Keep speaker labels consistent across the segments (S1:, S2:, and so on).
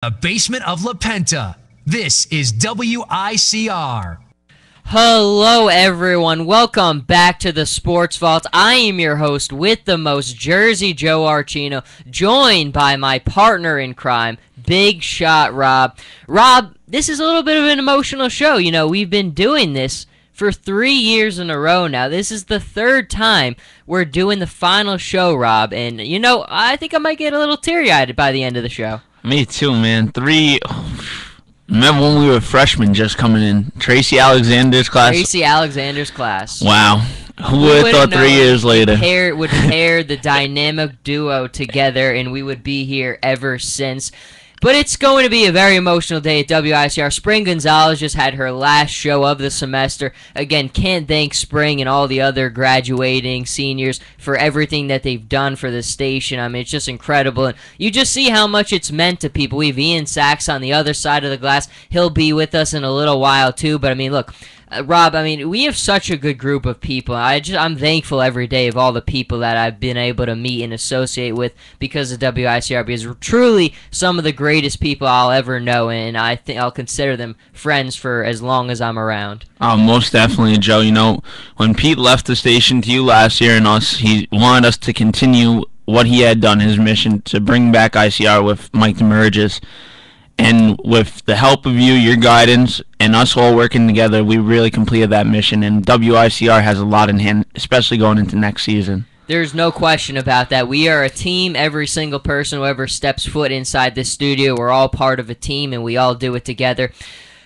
S1: The basement of La Penta. This is WICR.
S2: Hello everyone, welcome back to the Sports Vault. I am your host with the most, Jersey Joe Archino, joined by my partner in crime, Big Shot Rob. Rob, this is a little bit of an emotional show. You know, we've been doing this for 3 years in a row now. This is the third time we're doing the final show, Rob, and you know, I think I might get a little teary-eyed by the end of the show.
S3: Me too, man. Remember when we were freshmen just coming in? Tracy Alexander's class?
S2: Tracy Alexander's class.
S3: Wow. Who would have thought 3 years later?
S2: Would pair the dynamic duo together, and we would be here ever since. But it's going to be a very emotional day at WICR. Spring Gonzalez just had her last show of the semester. Again, can't thank Spring and all the other graduating seniors for everything that they've done for the station. I mean, it's just incredible. And you just see how much it's meant to people. We have Ian Sachs on the other side of the glass. He'll be with us in a little while, too. But, I mean, look, Rob, I mean, we have such a good group of people. I'm thankful every day of all the people that I've been able to meet and associate with because of WICR, because truly some of the greatest people I'll ever know, and I think I'll consider them friends for as long as I'm around.
S3: Oh, most definitely, Joe. You know, when Pete left the station to you last year and us, he wanted us to continue what he had done, his mission to bring back ICR with Mike Demergis. And with the help of you, your guidance, and us all working together, we really completed that mission. And WICR has a lot in hand, especially going into next season.
S2: There's no question about that. We are a team. Every single person who ever steps foot inside this studio, we're all part of a team, and we all do it together.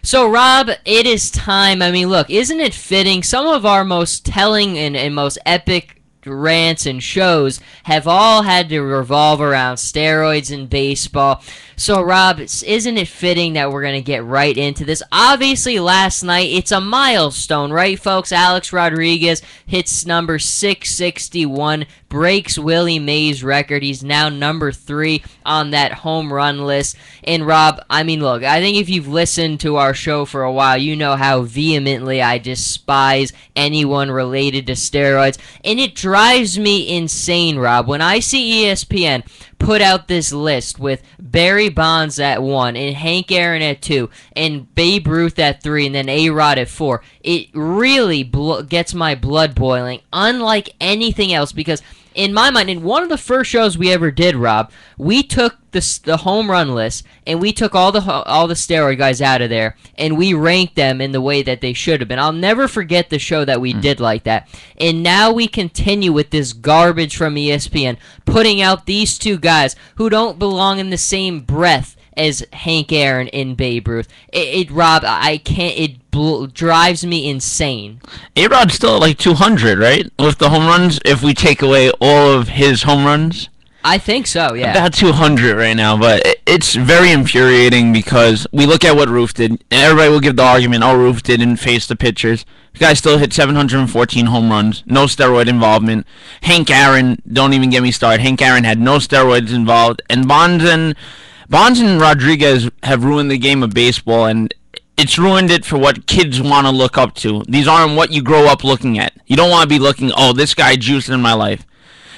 S2: So, Rob, it is time. I mean, look, isn't it fitting? Some of our most telling and most epic rants and shows have all had to revolve around steroids in baseball. So, Rob, isn't it fitting that we're going to get right into this? Obviously, last night, it's a milestone, right, folks? Alex Rodriguez hits number 661, breaks Willie Mays' record. He's now number 3 on that home run list. And, Rob, I mean, look, I think if you've listened to our show for a while, you know how vehemently I despise anyone related to steroids. And it drives me insane, Rob, when I see ESPN put out this list with Barry Bonds at 1 and Hank Aaron at 2 and Babe Ruth at 3 and then A-Rod at 4. It really gets my blood boiling, unlike anything else, because in my mind, in one of the first shows we ever did, Rob, we took the home run list and we took all the steroid guys out of there and we ranked them in the way that they should have been. I'll never forget the show that we did like that. And now we continue with this garbage from ESPN, putting out these two guys who don't belong in the same breath as Hank Aaron and Babe Ruth. Rob, I can't. It drives me insane.
S3: A-Rod's still at like 200, right? With the home runs, if we take away all of his home runs.
S2: I think so, yeah.
S3: About 200 right now, but it's very infuriating because we look at what Ruth did, and everybody will give the argument, oh, Ruth didn't face the pitchers. The guy still hit 714 home runs, no steroid involvement. Hank Aaron, don't even get me started. Hank Aaron had no steroids involved, and Bonds and Rodriguez have ruined the game of baseball, and it's ruined it for what kids want to look up to. These aren't what you grow up looking at. You don't want to be looking, oh, this guy juiced in my life.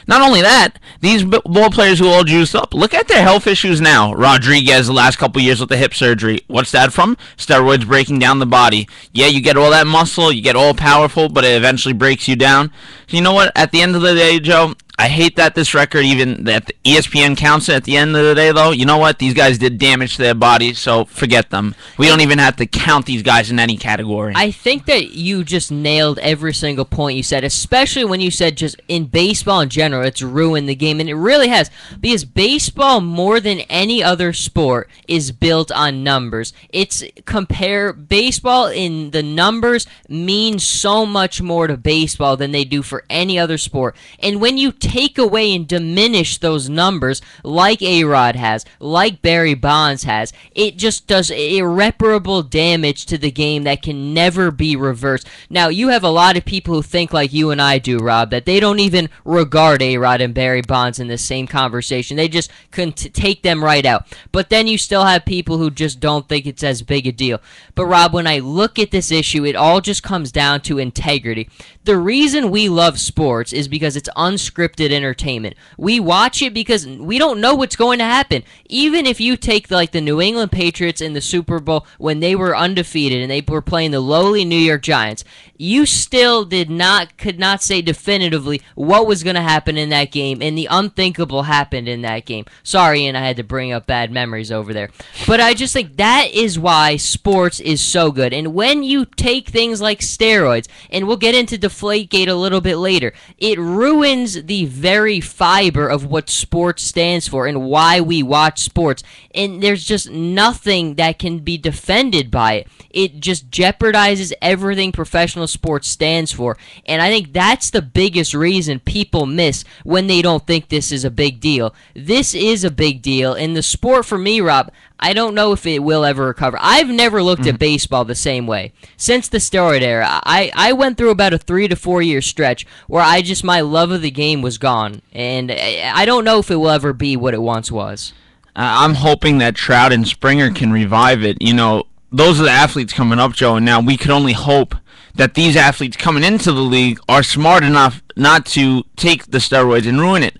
S3: Not only that, these ball players who all juiced up, look at their health issues now. Rodriguez, the last couple years with the hip surgery. What's that from? Steroids breaking down the body. Yeah, you get all that muscle, you get all powerful, but it eventually breaks you down. So you know what? At the end of the day, Joe, I hate that this record, even that the ESPN counts it at the end of the day, though. You know what? These guys did damage to their bodies, so forget them. We don't even have to count these guys in any category.
S2: I think that you just nailed every single point you said, especially when you said just in baseball in general, it's ruined the game, and it really has, because baseball, more than any other sport, is built on numbers. Baseball in the numbers means so much more to baseball than they do for any other sport, and when you take away and diminish those numbers like A-Rod has, like Barry Bonds has, it just does irreparable damage to the game that can never be reversed. Now, you have a lot of people who think like you and I do, Rob, that they don't even regard A-Rod and Barry Bonds in the same conversation. They just take them right out. But then you still have people who just don't think it's as big a deal. But, Rob, when I look at this issue, it all just comes down to integrity. The reason we love sports is because it's unscripted unscripted entertainment. We watch it because we don't know what's going to happen. Even if you take like the New England Patriots in the Super Bowl when they were undefeated and they were playing the lowly New York Giants, you still could not say definitively what was going to happen in that game, and the unthinkable happened in that game. Sorry, and I had to bring up bad memories over there. But I just think that is why sports is so good. And when you take things like steroids, and we'll get into Deflategate a little bit later, it ruins the very fiber of what sports stands for and why we watch sports. And there's just nothing that can be defended by it. It just jeopardizes everything professional sports stands for. And I think that's the biggest reason people miss when they don't think this is a big deal. This is a big deal. And the sport for me, Rob, I don't know if it will ever recover. I've never looked at baseball the same way. Since the steroid era, I went through about a 3 to 4 year stretch where my love of the game was gone. And I don't know if it will ever be what it once was.
S3: I'm hoping that Trout and Springer can revive it. You know, those are the athletes coming up, Joe, and now we could only hope that these athletes coming into the league are smart enough not to take the steroids and ruin it.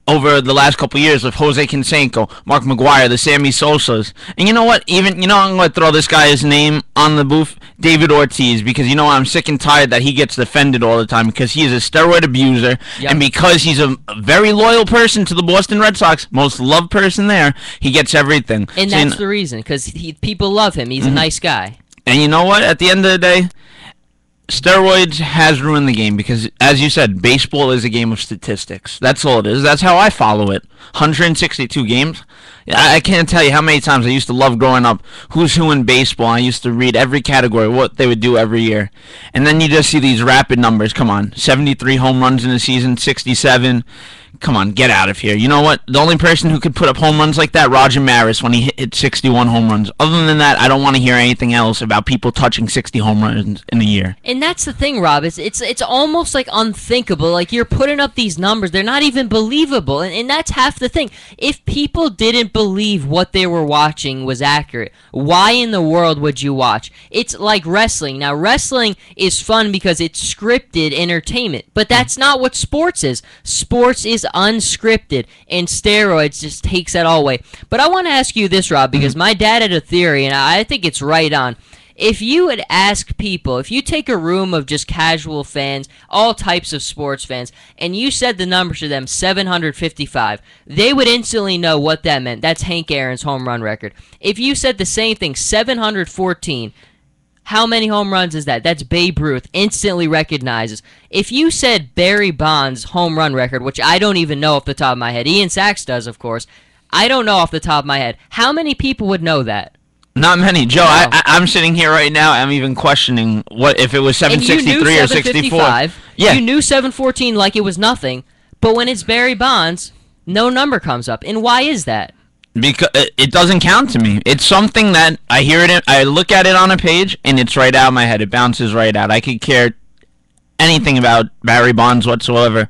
S3: Over the last couple of years with Jose Canseco, Mark McGwire, the Sammy Sosas. And you know what? I'm going to throw this guy's name on the booth, David Ortiz, because I'm sick and tired that he gets defended all the time because he is a steroid abuser. Yep. And because he's a very loyal person to the Boston Red Sox, most loved person there, he gets everything.
S2: And that's the reason, because people love him. He's a nice guy.
S3: And you know what? At the end of the day, steroids has ruined the game because, as you said, baseball is a game of statistics. That's all it is. That's how I follow it. 162 games. I can't tell you how many times I used to love growing up who's who in baseball. I used to read every category, what they would do every year. And then you just see these rapid numbers. Come on, 73 home runs in a season, 67. Come on, get out of here. You know what? The only person who could put up home runs like that, Roger Maris, when he hit 61 home runs. Other than that, I don't want to hear anything else about people touching 60 home runs in a year.
S2: And that's the thing, Rob. It's almost like unthinkable. Like, you're putting up these numbers. They're not even believable. And that's half the thing. If people didn't believe what they were watching was accurate, why in the world would you watch? It's like wrestling. Now, wrestling is fun because it's scripted entertainment. But that's not what sports is. Sports is unscripted, and steroids just takes that all away. But I want to ask you this, Rob, because my dad had a theory, and I think it's right on. If you would ask people, if you take a room of just casual fans, all types of sports fans, and you said the number to them, 755, they would instantly know what that meant. That's Hank Aaron's home run record. If you said the same thing, 714, how many home runs is that? That's Babe Ruth. Instantly recognizes. If you said Barry Bonds' home run record, which I don't even know off the top of my head, Ian Sachs does, of course. I don't know off the top of my head. How many people would know that?
S3: Not many, Joe. No. I'm sitting here right now. I'm even questioning what if it was 763 or 64.
S2: Yeah, you knew 714 like it was nothing. But when it's Barry Bonds, no number comes up. And why is that?
S3: Because it doesn't count to me. It's something that I hear it, I look at it on a page, and it's right out of my head. It bounces right out. I could care anything about Barry Bonds whatsoever.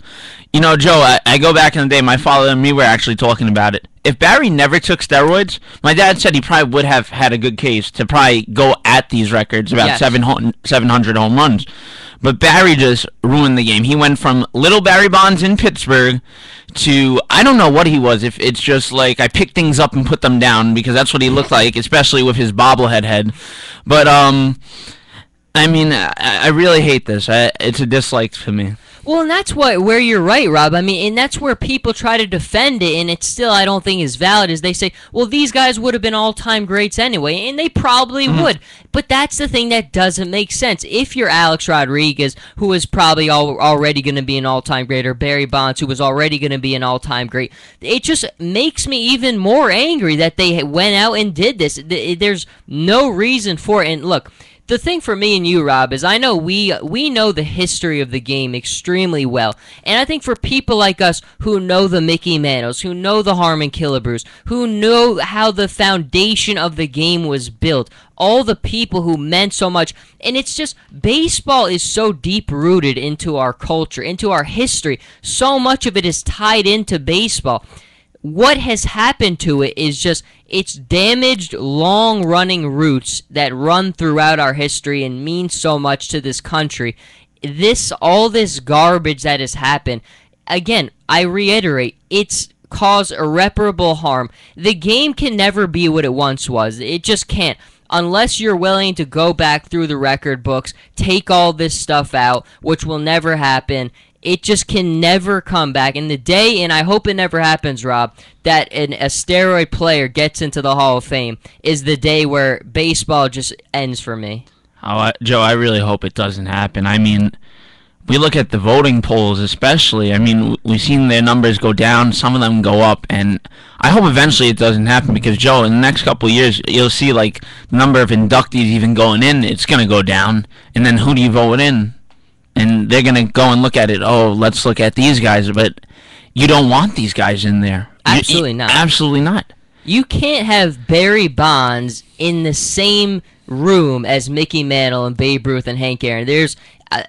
S3: You know, Joe, I go back in the day, my father and me were actually talking about it. If Barry never took steroids, my dad said he probably would have had a good case to probably go at these records, about 700 home runs. But Barry just ruined the game. He went from little Barry Bonds in Pittsburgh to, I don't know what he was, if it's just like I pick things up and put them down, because that's what he looked like, especially with his bobblehead head. But, I mean, I really hate this. It's a dislike for me.
S2: Well, and that's where you're right, Rob. I mean, and that's where people try to defend it, and it's still, I don't think, is valid, is they say, well, these guys would have been all-time greats anyway, and they probably would. But that's the thing that doesn't make sense. If you're Alex Rodriguez, who is probably already going to be an all-time great, or Barry Bonds, who was already going to be an all-time great, it just makes me even more angry that they went out and did this. There's no reason for it. And look, the thing for me and you, Rob, is I know we know the history of the game extremely well. And I think for people like us who know the Mickey Mantles, who know the Harmon Killebrews, who know how the foundation of the game was built, all the people who meant so much, and it's just, baseball is so deep-rooted into our culture, into our history. So much of it is tied into baseball. What has happened to it is just, it's damaged long-running roots that run throughout our history and mean so much to this country. All this garbage that has happened, again, I reiterate, it's caused irreparable harm. The game can never be what it once was. It just can't. Unless you're willing to go back through the record books, take all this stuff out, which will never happen. It just can never come back. And the day, and I hope it never happens, Rob, that a steroid player gets into the Hall of Fame is the day where baseball just ends for me.
S3: Joe, I really hope it doesn't happen. I mean, we look at the voting polls especially. I mean, we've seen their numbers go down, some of them go up, and I hope eventually it doesn't happen because, Joe, in the next couple of years, you'll see, like, the number of inductees even going in, it's going to go down, and then who do you vote in? And they're going to go and look at it, oh, let's look at these guys, but you don't want these guys in there.
S2: Absolutely not.
S3: Absolutely not.
S2: You can't have Barry Bonds in the same room as Mickey Mantle and Babe Ruth and Hank Aaron.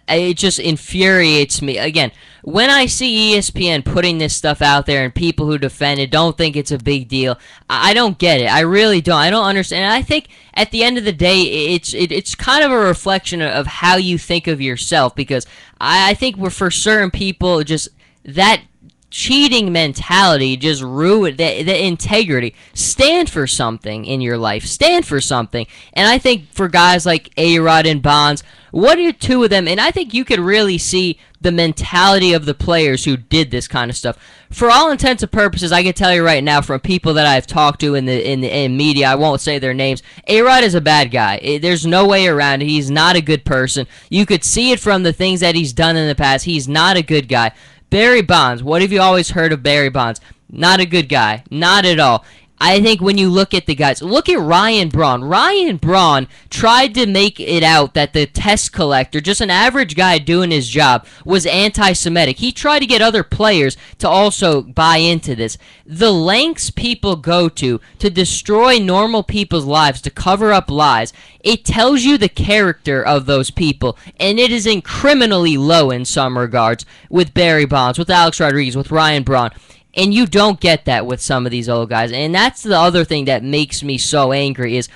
S2: It just infuriates me. Again, when I see ESPN putting this stuff out there and people who defend it don't think it's a big deal, I don't get it. I really don't. I don't understand. And I think at the end of the day, it's kind of a reflection of how you think of yourself, because I think we're, for certain people, just that cheating mentality just ruined the integrity. Stand for something in your life. Stand for something. And I think for guys like A-Rod and Bonds, what are two of them? And I think you could really see the mentality of the players who did this kind of stuff. For all intents and purposes, I can tell you right now from people that I've talked to in media, I won't say their names, A-Rod is a bad guy. There's no way around it. He's not a good person. You could see it from the things that he's done in the past. He's not a good guy. Barry Bonds, what have you always heard of Barry Bonds? Not a good guy. Not at all. I think when you look at the guys, look at Ryan Braun. Ryan Braun tried to make it out that the test collector, just an average guy doing his job, was anti-Semitic. He tried to get other players to also buy into this. The lengths people go to destroy normal people's lives, to cover up lies, it tells you the character of those people, and it is criminally low in some regards with Barry Bonds, with Alex Rodriguez, with Ryan Braun. And you don't get that with some of these old guys. And that's the other thing that makes me so angry is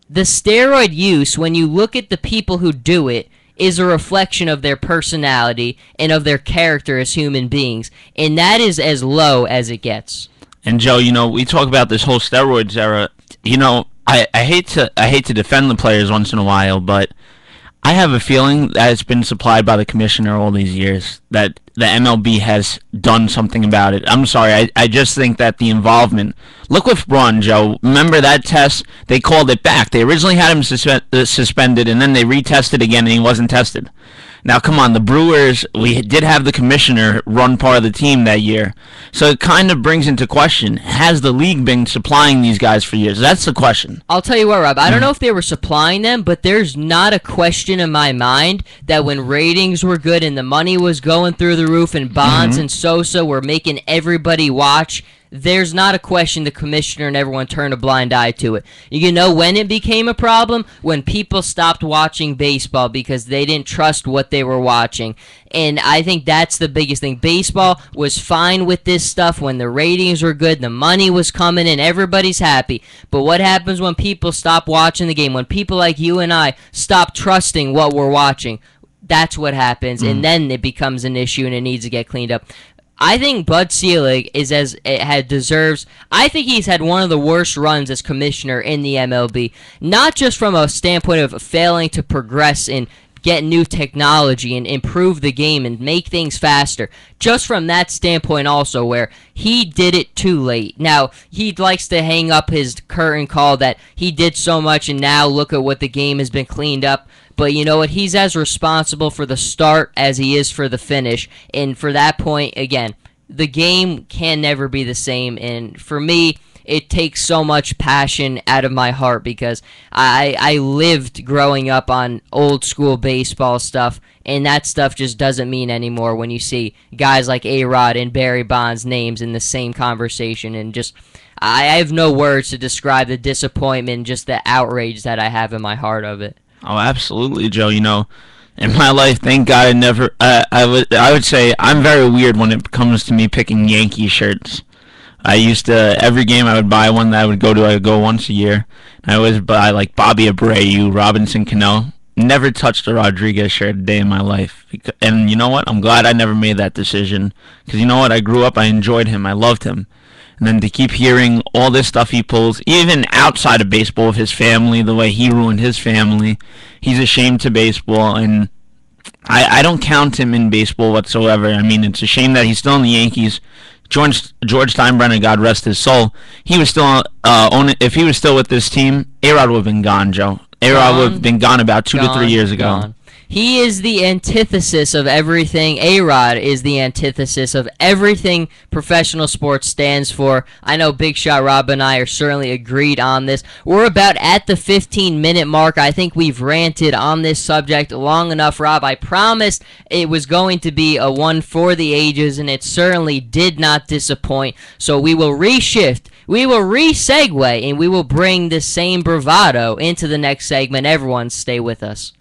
S2: the steroid use, when you look at the people who do it, is a reflection of their personality and of their character as human beings. And that is as low as it gets.
S3: And Joe, we talk about this whole steroids era. I hate to defend the players once in a while, but I have a feeling that it's been supplied by the commissioner all these years, that the MLB has done something about it. I'm sorry, I just think that the involvement... Look with Braun, Joe. Remember that test? They called it back. They originally had him suspended, and then they retested again, and he wasn't tested. Now, come on, the Brewers, we did have the commissioner run part of the team that year. So it kind of brings into question, has the league been supplying these guys for years? That's the question.
S2: I'll tell you what, Rob, I don't know if they were supplying them, but there's not a question in my mind that when ratings were good and the money was going through the roof and Bonds and Sosa were making everybody watch, there's not a question the commissioner and everyone turned a blind eye to it. You know when it became a problem? When people stopped watching baseball because they didn't trust what they were watching. And I think that's the biggest thing. Baseball was fine with this stuff when the ratings were good, the money was coming in, everybody's happy. But what happens when people stop watching the game? When people like you and I stop trusting what we're watching? That's what happens, and then it becomes an issue and it needs to get cleaned up. I think Bud Selig deserves. I think he's had one of the worst runs as commissioner in the MLB. Not just from a standpoint of failing to progress and get new technology and improve the game and make things faster. Just from that standpoint also, where he did it too late. Now, he likes to hang up his curtain call that he did so much and now look at what the game has been cleaned up. But you know what? He's as responsible for the start as he is for the finish. And for that point, again, the game can never be the same. And for me, it takes so much passion out of my heart because I lived growing up on old school baseball stuff, and that stuff just doesn't mean anymore when you see guys like A-Rod and Barry Bonds' names in the same conversation. And just, I have no words to describe the disappointment, just the outrage that I have in my heart of it.
S3: Oh, absolutely, Joe. In my life, thank God I never... I would say I'm very weird when it comes to me picking Yankee shirts. I used to, every game I would buy one that I would go once a year. I always buy, like, Bobby Abreu, Robinson Cano. never touched a Rodriguez shirt a day in my life. And you know what? I'm glad I never made that decision. Because you know what? I grew up, I enjoyed him, I loved him. And then to keep hearing all this stuff he pulls, even outside of baseball with his family, the way he ruined his family, he's a shame to baseball. And I don't count him in baseball whatsoever. I mean, it's a shame that he's still in the Yankees. George Steinbrenner, God rest his soul, he was still if he was still with this team, A-Rod would have been gone, Joe. A-Rod would have been gone about 2 to 3 years ago.
S2: Gone. He is the antithesis of everything. A-Rod is the antithesis of everything professional sports stands for. I know Big Shot Rob and I are certainly agreed on this. We're about at the 15-minute mark. I think we've ranted on this subject long enough, Rob. I promised it was going to be a one for the ages, and it certainly did not disappoint. So we will reshift. We will re-segue, and we will bring the same bravado into the next segment. Everyone, stay with us.